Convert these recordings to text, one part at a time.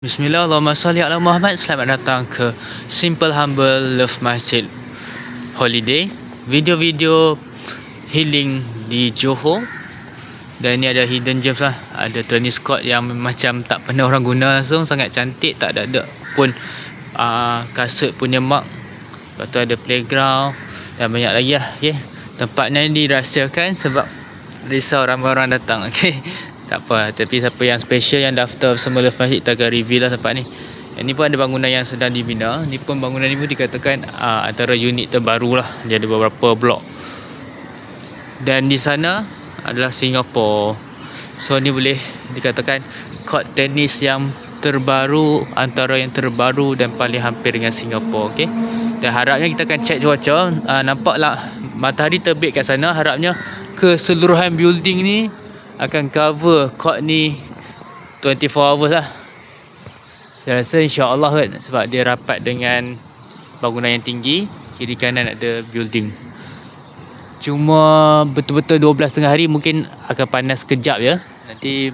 Bismillah, Allahumma salli ala Muhammad. Selamat datang ke Simple Humble Love Masjid Holiday. Video-video healing di Johor. Dan ni ada hidden gems lah. Ada tennis court yang macam tak pernah orang guna langsung. Sangat cantik, tak ada pun kasut punya mark. Lepas tu ada playground dan banyak lagi lah. Okay. Tempatnya dirahsiakan sebab risau ramai orang datang. Okay. Tak apa, tapi siapa yang special yang daftar bersama Love Masjid, kita akan reveal lah tempat ni. Yang ni pun ada bangunan yang sedang dibina. Ni pun bangunan ni pun dikatakan antara unit terbaru lah. Dia ada beberapa blok. Dan di sana adalah Singapore. So ni boleh dikatakan court tenis yang terbaru, antara yang terbaru dan paling hampir dengan Singapore. Okay. Dan harapnya kita akan check cuaca. Nampaklah matahari terbit kat sana. Harapnya keseluruhan building ni akan cover court ni 24 hours lah. Saya rasa insya-Allah kan, sebab dia rapat dengan bangunan yang tinggi. Kiri kanan ada building. Cuma betul-betul 12 tengah hari mungkin akan panas kejap ya. Nanti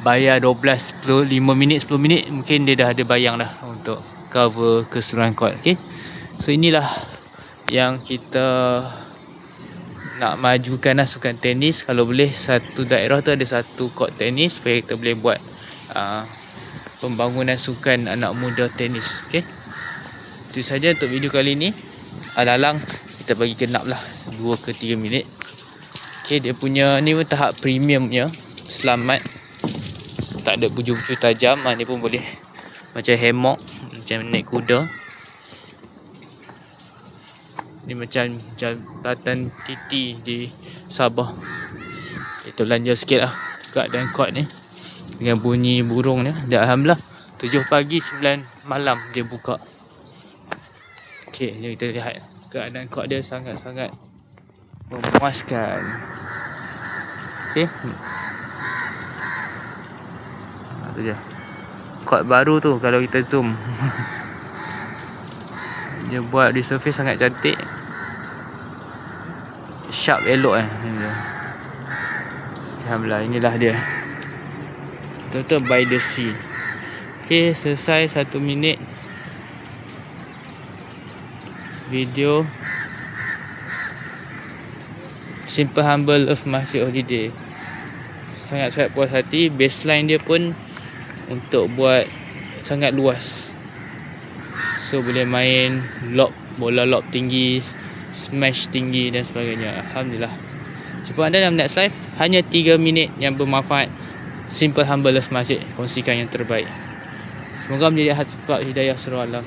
bayar 12, 5 minit, 10 minit mungkin dia dah ada bayang dah untuk cover keseluruhan court. Okay. So inilah yang kita nak majukan lah sukan tenis. Kalau boleh satu daerah tu ada satu court tenis supaya kita boleh buat pembangunan sukan anak muda tenis. Okay. Itu saja untuk video kali ni. Alang-alang kita bagi genap lah 2 ke 3 minit. Okay, dia punya ni pun tahap premiumnya. Selamat, tak ada bujur-bujur tajam. Ni pun boleh macam hammock, macam naik kuda. Ni macam jambatan titi di Sabah. Kita belanja sikit lah keadaan court ni dengan bunyi burung ni. Dan alhamdulillah 7 pagi 9 malam dia buka. Okay, jom kita lihat keadaan court dia sangat-sangat memuaskan. Okay, tu je court baru tu kalau kita zoom. Dia buat resurface sangat cantik. Sharp elok Alhamdulillah, inilah dia. Betul-betul by the sea. Okay, selesai 1 minit video Simple Humble Love Masjid Holiday. Sangat-sangat puas hati. Baseline dia pun untuk buat sangat luas. So boleh main lob, bola lob tinggi, smash tinggi dan sebagainya. Alhamdulillah. Jumpa anda dalam next live. Hanya 3 minit yang bermanfaat. Simple Humble Love Masjid kongsikan yang terbaik. Semoga menjadi sebab hidayah seluruh alam.